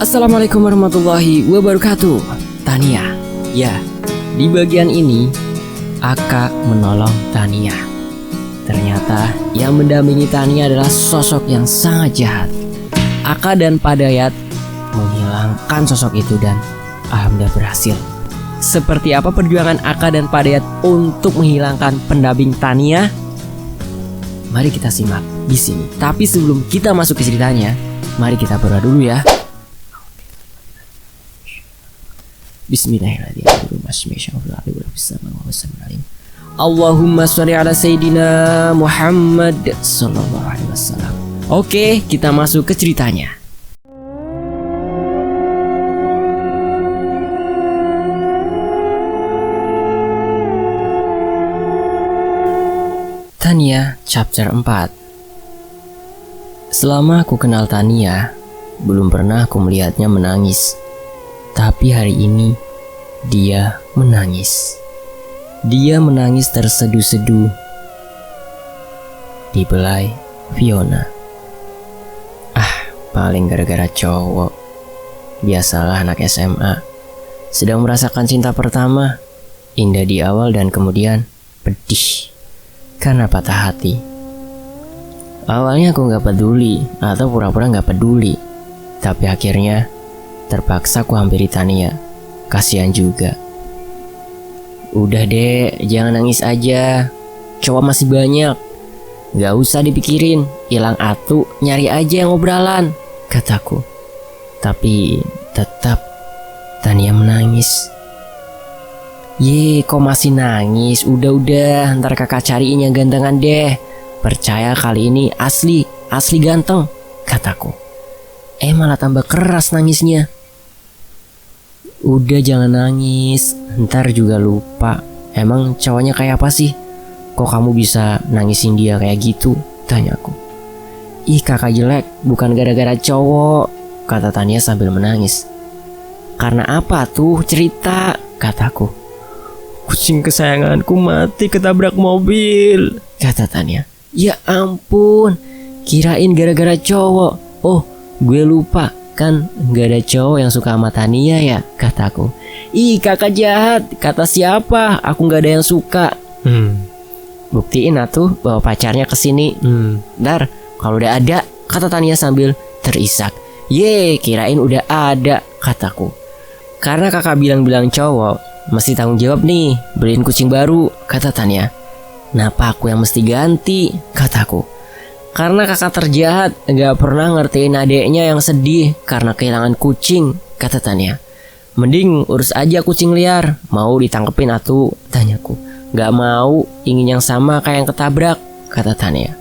Assalamualaikum warahmatullahi wabarakatuh. Tania. Ya, di bagian ini Aka menolong Tania. Ternyata yang mendampingi Tania adalah sosok yang sangat jahat. Aka dan Pak Dayat menghilangkan sosok itu dan alhamdulillah berhasil. Seperti apa perjuangan Aka dan Pak Dayat untuk menghilangkan pendamping Tania? Mari kita simak di sini. Tapi sebelum kita masuk ke ceritanya, mari kita berdoa dulu ya. Bismillahirrahmanirrahim. Allahumma sholli ala Sayyidina Muhammad sallallahu alaihi wasallam. Oke, kita masuk ke ceritanya. Tania chapter 4. Selama aku kenal Tania, belum pernah aku melihatnya menangis. Tapi hari ini dia menangis. Dia menangis terseduh-seduh di belai Fiona. Paling gara-gara cowok. Biasalah anak SMA sedang merasakan cinta pertama, indah di awal dan kemudian pedih karena patah hati. Awalnya aku gak peduli atau pura-pura gak peduli, tapi akhirnya terpaksa aku hampiri Tania. Kasihan juga. Udah deh, jangan nangis aja. Cowok masih banyak. Gak usah dipikirin. Hilang atu, nyari aja yang obrolan, kataku. Tapi tetap Tania menangis. Kok masih nangis? Udah, ntar kakak cariin yang gantengan deh. Percaya kali ini asli ganteng, kataku. Malah tambah keras nangisnya. Udah jangan nangis, ntar juga lupa. Emang cowoknya kayak apa sih? Kok kamu bisa nangisin dia kayak gitu? Tanyaku. Kakak jelek, bukan gara-gara cowok, kata Tania sambil menangis. Karena apa tuh? Cerita, kataku. Kucing kesayanganku mati ketabrak mobil, kata Tania. Ya ampun, kirain gara-gara cowok. Oh, gue lupa. Kan gak ada cowok yang suka sama Tania ya, kataku. Kakak jahat, kata siapa? Aku gak ada yang suka. Buktiin atuh bawa pacarnya kesini. Ntar kalau udah ada, kata Tania sambil terisak. Kirain udah ada, kataku. Karena kakak bilang cowok, mesti tanggung jawab nih, beliin kucing baru, kata Tania. Kenapa aku yang mesti ganti, kataku. Karena kakak terjahat, gak pernah ngertiin adeknya yang sedih karena kehilangan kucing, kata Tania. Mending urus aja kucing liar, mau ditangkepin atuh, tanyaku. Gak mau, ingin yang sama kayak yang ketabrak, kata Tania.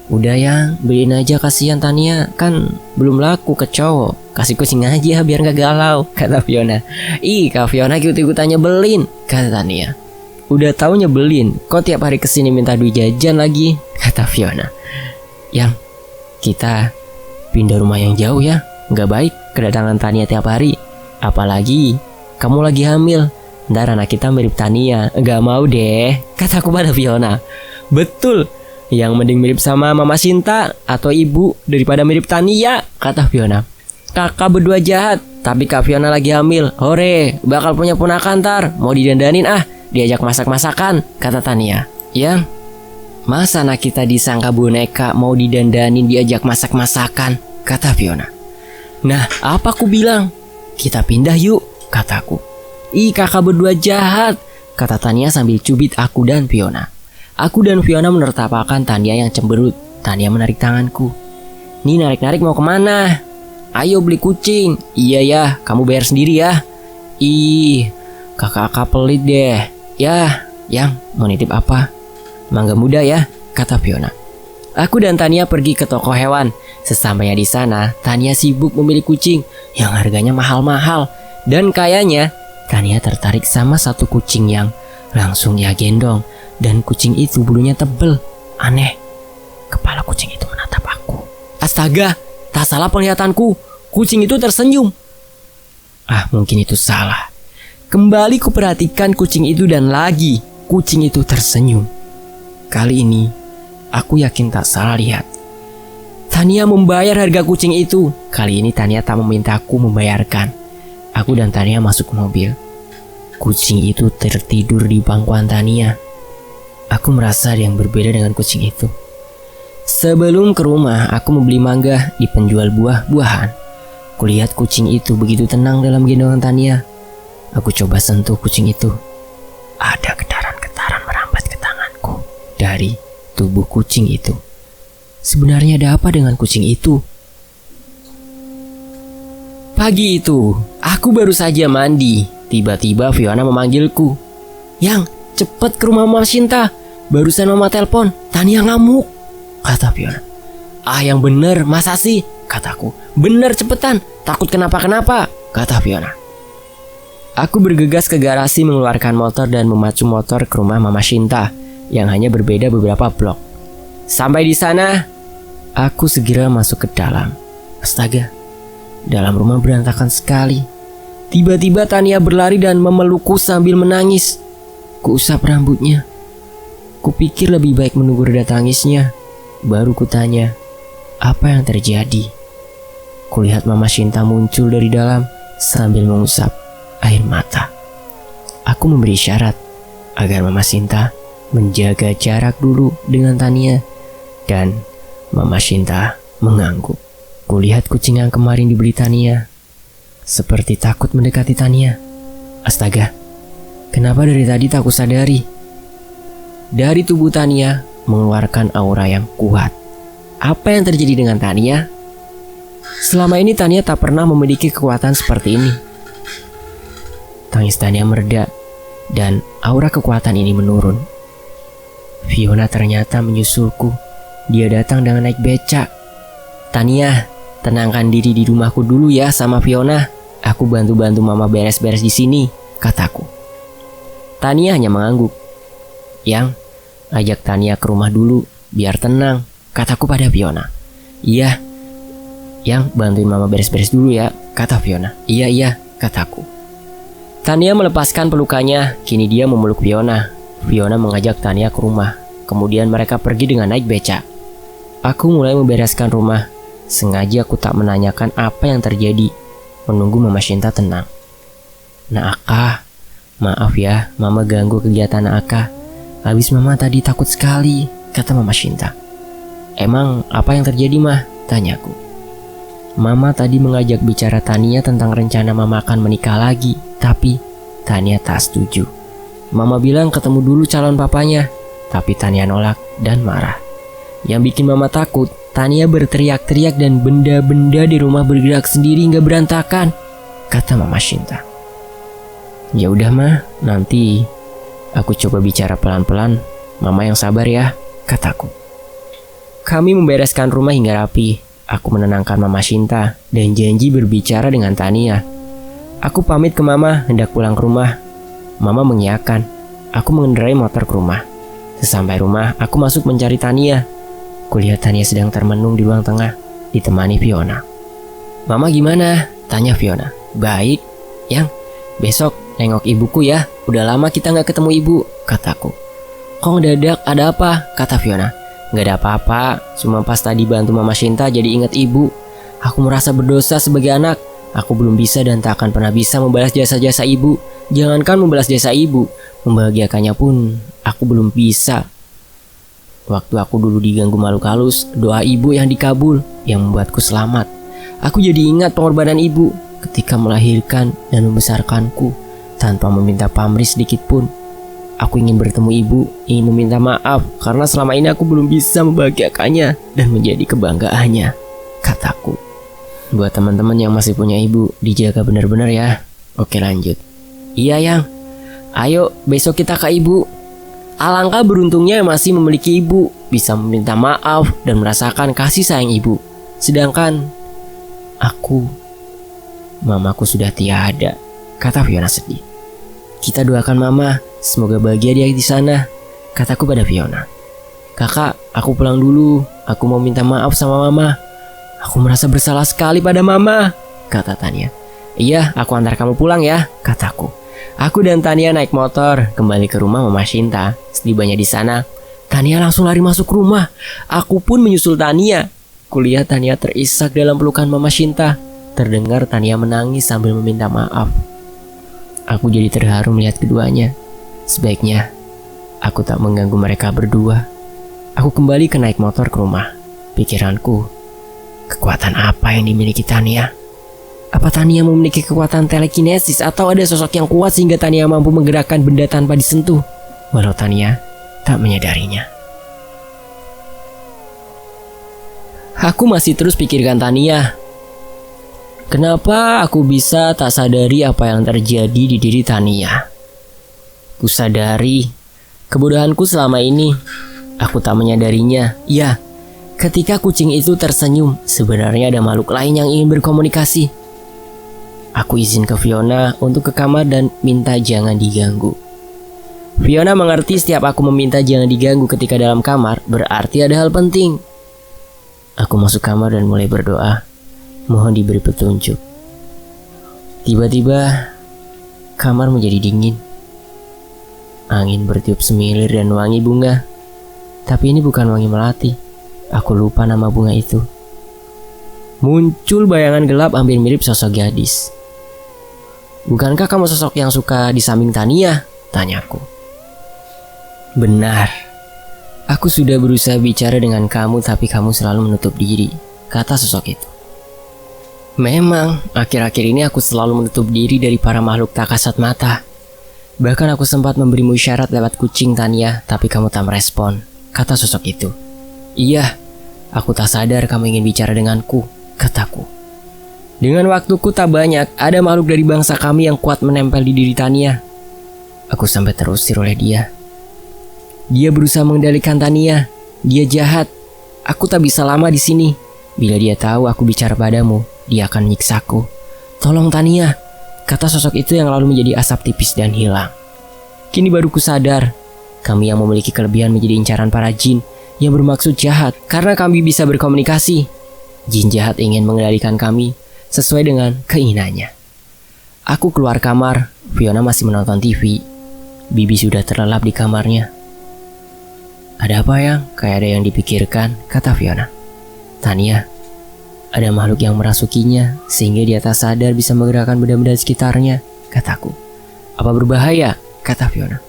Udah yang, beliin aja, kasihan Tania, kan belum laku ke cowok. Kasih kucing aja biar gak galau, kata Fiona. Kak Fiona ikut-ikutannya nyebelin, kata Tania. Udah tahu nyebelin, kok tiap hari kesini minta duit jajan lagi, kata Fiona. Yang, kita pindah rumah yang jauh ya. Gak baik kedatangan Tania tiap hari. Apalagi kamu lagi hamil. Ntar anak kita mirip Tania. Gak mau deh, kataku pada Fiona. Betul, yang mending mirip sama Mama Sinta atau ibu daripada mirip Tania, kata Fiona. Kakak berdua jahat, tapi Kak Fiona lagi hamil. Hore, bakal punya ponakan ntar. Mau didandanin diajak masak-masakan, kata Tania. Yang, masa anak kita disangka boneka mau didandanin diajak masak-masakan, kata Fiona. Nah, apa aku bilang? Kita pindah yuk, kataku. Kakak berdua jahat, kata Tania sambil cubit aku dan Fiona. Aku dan Fiona menertapakan Tania yang cemberut. Tania menarik tanganku. Nih narik-narik mau kemana? Ayo beli kucing. Iya ya, kamu bayar sendiri ya. Kakak pelit deh. Ya, yang mau nitip apa? Mangga muda ya, kata Fiona. Aku dan Tania pergi ke toko hewan. Sesampainya di sana, Tania sibuk memilih kucing yang harganya mahal-mahal. Dan kayaknya Tania tertarik sama satu kucing yang langsung dia gendong. Dan kucing itu bulunya tebel. Aneh, kepala kucing itu menatap aku. Astaga, tak salah penglihatanku. Kucing itu tersenyum. Mungkin itu salah. Kembali kuperhatikan kucing itu dan lagi kucing itu tersenyum. Kali ini aku yakin tak salah lihat. Tania membayar harga kucing itu. Kali ini Tania tak memintaku membayarkan. Aku dan Tania masuk ke mobil. Kucing itu tertidur di pangkuan Tania. Aku merasa ada yang berbeda dengan kucing itu. Sebelum ke rumah, aku membeli mangga di penjual buah-buahan. Kulihat kucing itu begitu tenang dalam gendongan Tania. Aku coba sentuh kucing itu. Ada getaran-getaran merambat ke tanganku dari tubuh kucing itu. Sebenarnya ada apa dengan kucing itu? Pagi itu, aku baru saja mandi. Tiba-tiba Fiona memanggilku. Yang, cepet ke rumah Mama Shinta. Barusan Mama telepon, Tania ngamuk, kata Fiona. Ah, yang bener, masa sih? Kataku. Bener, cepetan, takut kenapa-kenapa, kata Fiona. Aku bergegas ke garasi mengeluarkan motor dan memacu motor ke rumah Mama Shinta yang hanya berbeda beberapa blok. Sampai di sana, aku segera masuk ke dalam. Astaga, dalam rumah berantakan sekali. Tiba-tiba Tania berlari dan memelukku sambil menangis. Kuusap rambutnya. Kupikir lebih baik menunggu reda tangisnya. Baru kutanya, apa yang terjadi? Kulihat Mama Shinta muncul dari dalam sambil mengusap air mata. Aku memberi syarat agar Mama Shinta menjaga jarak dulu dengan Tania. Dan Mama Shinta mengangguk. Kulihat kucing yang kemarin dibeli Tania seperti takut mendekati Tania. Astaga, kenapa dari tadi tak kusadari? Dari tubuh Tania mengeluarkan aura yang kuat. Apa yang terjadi dengan Tania? Selama ini Tania tak pernah memiliki kekuatan seperti ini. Tangis Tania mereda dan aura kekuatan ini menurun. Fiona ternyata menyusulku. Dia datang dengan naik becak. Tania, tenangkan diri di rumahku dulu ya sama Fiona. Aku bantu-bantu Mama beres-beres di sini, kataku. Tania hanya mengangguk. Yang, ajak Tania ke rumah dulu biar tenang, kataku pada Fiona. Iya, Yang, bantuin Mama beres-beres dulu ya, kata Fiona. Iya, kataku. Tania melepaskan pelukannya. Kini dia memeluk Fiona. Fiona mengajak Tania ke rumah. Kemudian mereka pergi dengan naik becak. Aku mulai membereskan rumah. Sengaja aku tak menanyakan apa yang terjadi, menunggu Mama Shinta tenang. Nah Aka, maaf ya Mama ganggu kegiatan Aka. Habis Mama tadi takut sekali, kata Mama Shinta. Emang apa yang terjadi Mah? Tanyaku. Mama tadi mengajak bicara Tania tentang rencana Mama akan menikah lagi. Tapi Tania tak setuju. Mama bilang ketemu dulu calon papanya. Tapi Tania nolak dan marah. Yang bikin Mama takut, Tania berteriak-teriak dan benda-benda di rumah bergerak sendiri hingga berantakan, kata Mama Shinta. Ya udah Mah, nanti aku coba bicara pelan-pelan. Mama yang sabar ya, kataku. Kami membereskan rumah hingga rapi. Aku menenangkan Mama Shinta dan janji berbicara dengan Tania. Aku pamit ke Mama hendak pulang ke rumah. Mama mengiyakan. Aku mengendarai motor ke rumah. Sesampai rumah, aku masuk mencari Tania. Kulihat Tania sedang termenung di ruang tengah, ditemani Fiona. Mama gimana? Tanya Fiona. Baik. Yang, besok nengok ibuku ya. Udah lama kita gak ketemu ibu, kataku. Kok ngedadak, ada apa? Kata Fiona. Gak ada apa-apa, cuma pas tadi bantu Mama Shinta jadi ingat ibu. Aku merasa berdosa sebagai anak. Aku belum bisa dan tak akan pernah bisa membalas jasa-jasa ibu. Jangankan membalas jasa ibu, membahagiakannya pun aku belum bisa. Waktu aku dulu diganggu makhluk halus, doa ibu yang dikabul yang membuatku selamat. Aku jadi ingat pengorbanan ibu ketika melahirkan dan membesarkanku tanpa meminta pamrih sedikit pun. Aku ingin bertemu ibu, ingin meminta maaf karena selama ini aku belum bisa membahagiakannya dan menjadi kebanggaannya, kataku. Buat teman-teman yang masih punya ibu, dijaga benar-benar ya. Oke, lanjut. Iya Yang, ayo besok kita ke ibu. Alangkah beruntungnya yang masih memiliki ibu, bisa meminta maaf dan merasakan kasih sayang ibu. Sedangkan aku, mamaku sudah tiada, kata Fiona sedih. Kita doakan Mama, semoga bahagia dia di sana, kataku pada Fiona. Kakak, aku pulang dulu. Aku mau minta maaf sama Mama. Aku merasa bersalah sekali pada Mama, kata Tania. Iya, aku antar kamu pulang ya, kataku. Aku dan Tania naik motor kembali ke rumah Mama Shinta. Setibanya di sana, Tania langsung lari masuk rumah. Aku pun menyusul Tania. Kulihat Tania terisak dalam pelukan Mama Shinta. Terdengar Tania menangis sambil meminta maaf. Aku jadi terharu melihat keduanya. Sebaiknya aku tak mengganggu mereka berdua. Aku kembali ke naik motor ke rumah. Pikiranku, kekuatan apa yang dimiliki Tania? Apa Tania memiliki kekuatan telekinesis atau ada sosok yang kuat sehingga Tania mampu menggerakkan benda tanpa disentuh? Walau Tania tak menyadarinya. Aku masih terus pikirkan Tania. Kenapa aku bisa tak sadari apa yang terjadi di diri Tania? Ku sadari kebodohanku selama ini. Aku tak menyadarinya. Ya, ketika kucing itu tersenyum, sebenarnya ada makhluk lain yang ingin berkomunikasi. Aku izin ke Fiona untuk ke kamar dan minta jangan diganggu. Fiona mengerti setiap aku meminta jangan diganggu ketika dalam kamar berarti ada hal penting. Aku masuk kamar dan mulai berdoa, mohon diberi petunjuk. Tiba-tiba kamar menjadi dingin. Angin bertiup semilir dan wangi bunga. Tapi ini bukan wangi melati. Aku lupa nama bunga itu. Muncul bayangan gelap hampir mirip sosok gadis. Bukankah kamu sosok yang suka di samping Tania? Tanyaku. Benar. Aku sudah berusaha bicara dengan kamu tapi kamu selalu menutup diri, kata sosok itu. Memang, akhir-akhir ini aku selalu menutup diri dari para makhluk tak kasat mata. Bahkan aku sempat memberimu isyarat lewat kucing Tania, tapi kamu tak merespon, kata sosok itu. Iya, aku tak sadar kamu ingin bicara denganku, kataku. Dengan waktuku tak banyak, ada makhluk dari bangsa kami yang kuat menempel di diri Tania. Aku sampai terusir oleh dia. Dia berusaha mengendalikan Tania. Dia jahat. Aku tak bisa lama di sini. Bila dia tahu aku bicara padamu, dia akan menyiksaku. Tolong Tania, kata sosok itu yang lalu menjadi asap tipis dan hilang. Kini baru ku sadar, kami yang memiliki kelebihan menjadi incaran para jin yang bermaksud jahat karena kami bisa berkomunikasi. Jin jahat ingin mengendalikan kami sesuai dengan keinginannya. Aku keluar kamar, Fiona masih menonton TV. Bibi sudah terlelap di kamarnya. Ada apa yang? Kayak ada yang dipikirkan, kata Fiona. Tania, ada makhluk yang merasukinya sehingga dia tak sadar bisa menggerakkan benda-benda di sekitarnya, kataku. Apa berbahaya? Kata Fiona.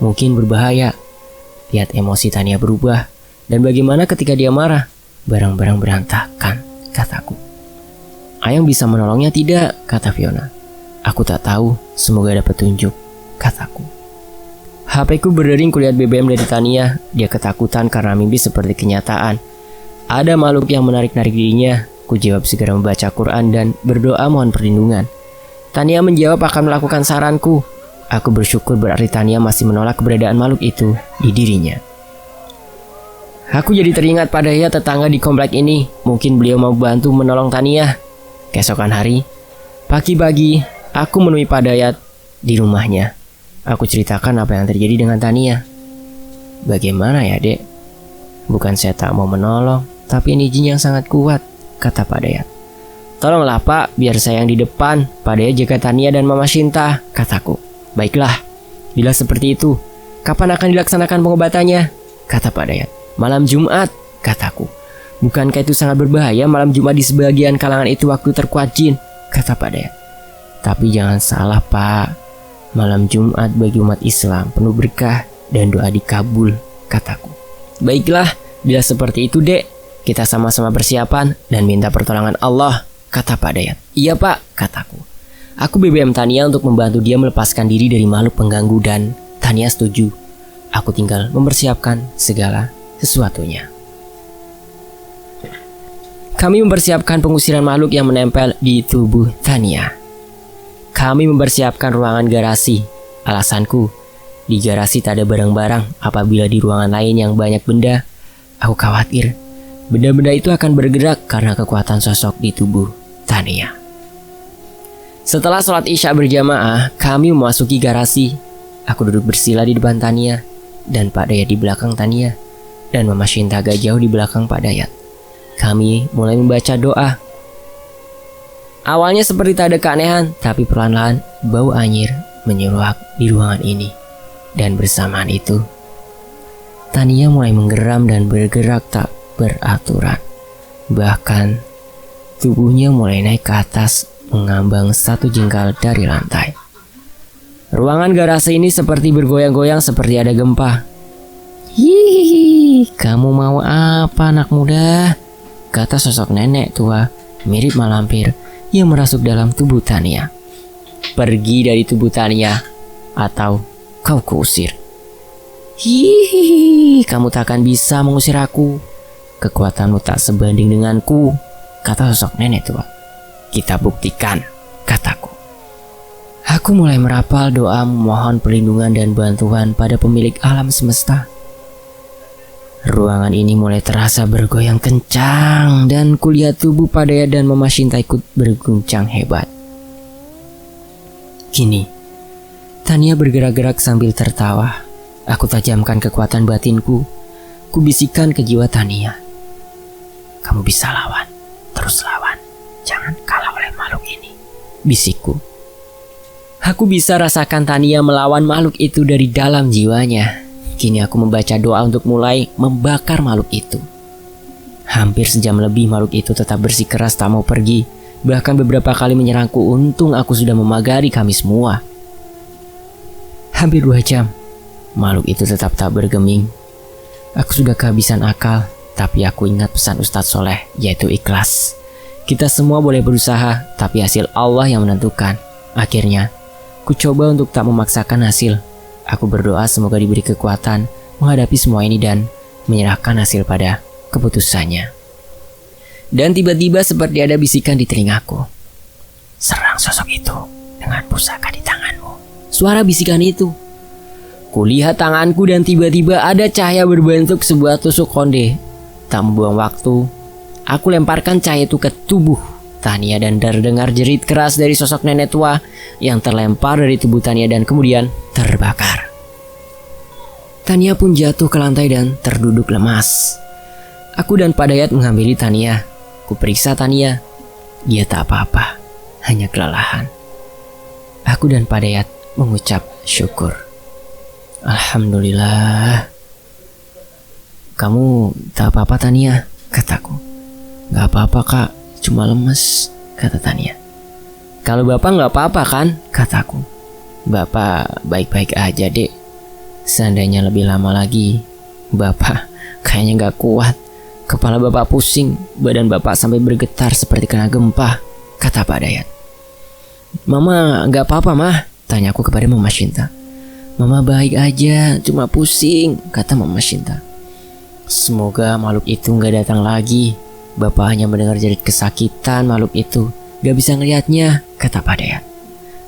Mungkin berbahaya. Lihat emosi Tania berubah. Dan bagaimana ketika dia marah? Barang-barang berantakan, kataku. Ayang bisa menolongnya tidak, kata Fiona. Aku tak tahu, semoga ada petunjuk, kataku. HP ku berdering kulihat BBM dari Tania. Dia ketakutan karena mimpi seperti kenyataan. Ada makhluk yang menarik-narik dirinya. Ku jawab segera membaca Quran dan berdoa mohon perlindungan. Tania menjawab akan melakukan saranku. Aku bersyukur berarti Tania masih menolak keberadaan makhluk itu di dirinya. Aku jadi teringat pada ya tetangga di komplek ini. Mungkin beliau mau bantu menolong Tania. Keesokan hari, pagi-pagi, aku menemui Pak Dayat di rumahnya. Aku ceritakan apa yang terjadi dengan Tania. Bagaimana ya, Dek? Bukan saya tak mau menolong, tapi ini jin yang sangat kuat, kata Pak Dayat. Tolonglah Pak, biar saya yang di depan. Pak Dayat jaga Tania dan Mama Shinta, kataku. Baiklah, bila seperti itu, kapan akan dilaksanakan pengobatannya? Kata Pak Dayat. Malam Jumat, kataku. Bukankah itu sangat berbahaya malam Jumat di sebagian kalangan itu waktu terkuat jin, kata Pak Dayat. Tapi jangan salah Pak, malam Jumat bagi umat Islam penuh berkah dan doa dikabul, kataku. Baiklah, bila seperti itu Dek, kita sama-sama persiapan dan minta pertolongan Allah, kata Pak Dayat. Iya Pak, kataku. Aku BBM Tania untuk membantu dia melepaskan diri dari makhluk pengganggu dan Tania setuju. Aku tinggal mempersiapkan segala sesuatunya. Kami mempersiapkan pengusiran makhluk yang menempel di tubuh Tania. Kami mempersiapkan ruangan garasi. Alasanku, di garasi tak ada barang-barang. Apabila di ruangan lain yang banyak benda, aku khawatir benda-benda itu akan bergerak karena kekuatan sosok di tubuh Tania. Setelah sholat Isya berjamaah, kami memasuki garasi. Aku duduk bersila di depan Tania, dan Pak Dayat di belakang Tania, dan Mama Shinta agak jauh di belakang Pak Dayat. Kami mulai membaca doa. Awalnya seperti tak ada keanehan, tapi perlahan-lahan bau anyir menyeruak di ruangan ini. Dan bersamaan itu, Tania mulai menggeram dan bergerak tak beraturan. Bahkan tubuhnya mulai naik ke atas, mengambang 1 jengkal dari lantai. Ruangan garasi ini seperti bergoyang-goyang seperti ada gempa. "Hihihi, kamu mau apa anak muda?" kata sosok nenek tua mirip malampir yang merasuk dalam tubuh Tania. "Pergi dari tubuh Tania atau kau kuusir." "Hihihi, kamu tak akan bisa mengusir aku. Kekuatanmu tak sebanding denganku," kata sosok nenek tua. "Kita buktikan," kataku. Aku mulai merapal doa memohon perlindungan dan bantuan pada pemilik alam semesta. Ruangan ini mulai terasa bergoyang kencang dan kulihat tubuh Padayat dan Mama Shinta ikut berguncang hebat. Kini, Tania bergerak-gerak sambil tertawa. Aku tajamkan kekuatan batinku. Kubisikkan ke jiwa Tania. "Kamu bisa lawan, terus lawan. Jangan kalah oleh makhluk ini," bisikku. Aku bisa rasakan Tania melawan makhluk itu dari dalam jiwanya. Kini aku membaca doa untuk mulai membakar makhluk itu. Hampir sejam lebih makhluk itu tetap bersikeras tak mau pergi. Bahkan beberapa kali menyerangku, untung aku sudah memagari kami semua. Hampir 2 jam, makhluk itu tetap tak bergeming. Aku sudah kehabisan akal, tapi aku ingat pesan Ustadz Soleh, yaitu ikhlas. Kita semua boleh berusaha, tapi hasil Allah yang menentukan. Akhirnya, ku coba untuk tak memaksakan hasil. Aku berdoa semoga diberi kekuatan menghadapi semua ini dan menyerahkan hasil pada keputusannya. Dan tiba-tiba seperti ada bisikan di telingaku. "Serang sosok itu dengan pusaka di tanganmu." Suara bisikan itu. Kulihat tanganku dan tiba-tiba ada cahaya berbentuk sebuah tusuk konde. Tak membuang waktu, aku lemparkan cahaya itu ke tubuh Tania dan terdengar jerit keras dari sosok nenek tua yang terlempar dari tubuh Tania dan kemudian terbakar. Tania pun jatuh ke lantai dan terduduk lemas. Aku dan Padayat menghampiri Tania. Kuperiksa Tania. Dia tak apa-apa, hanya kelelahan. Aku dan Padayat mengucap syukur. "Alhamdulillah." "Kamu tak apa-apa Tania?" kataku. "Gak apa-apa kak, cuma lemes," kata Tania. "Kalau bapak gak apa-apa kan?" kataku. "Bapak baik-baik aja dek. Seandainya lebih lama lagi, bapak kayaknya gak kuat. Kepala bapak pusing, badan bapak sampai bergetar seperti kena gempa," kata Padayat. "Mama gak apa-apa mah?" tanyaku kepada Mama Shinta. "Mama baik aja, cuma pusing," kata Mama Shinta. "Semoga makhluk itu gak datang lagi. Bapak hanya mendengar jerit kesakitan makhluk itu. Gak bisa ngelihatnya," kata Padayat.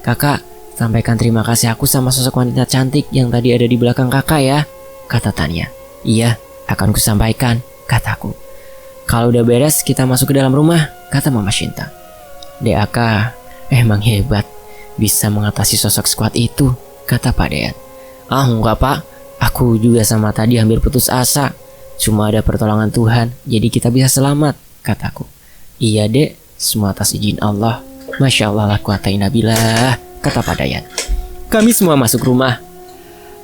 "Kakak, sampaikan terima kasih aku sama sosok wanita cantik yang tadi ada di belakang kakak ya," kata Tania. "Iya, akan kusampaikan," kataku. "Kalau udah beres kita masuk ke dalam rumah," kata Mama Shinta. "DAK emang hebat, bisa mengatasi sosok sekuat itu," kata Padayat. "Ah enggak pak, aku juga sama tadi hampir putus asa. Cuma ada pertolongan Tuhan, jadi kita bisa selamat," kataku. "Iya dek, semua atas izin Allah. Masya Allah la quwata illa billah," kata Padayat. Kami semua masuk rumah.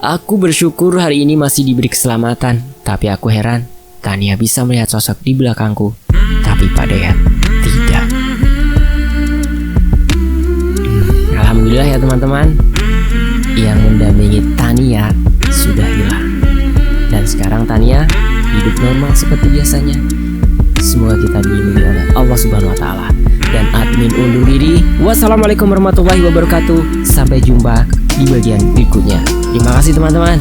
Aku bersyukur hari ini masih diberi keselamatan, tapi aku heran Tania bisa melihat sosok di belakangku, tapi Padayat tidak. Alhamdulillah ya teman-teman, yang mendampingi Tania sudah hilang. Dan sekarang Tania hidup normal seperti biasanya. Semoga kita dilindungi oleh Allah Subhanahu wa Ta'ala. Dan admin undur diri. Wassalamualaikum warahmatullahi wabarakatuh. Sampai jumpa di bagian berikutnya. Terima kasih teman-teman.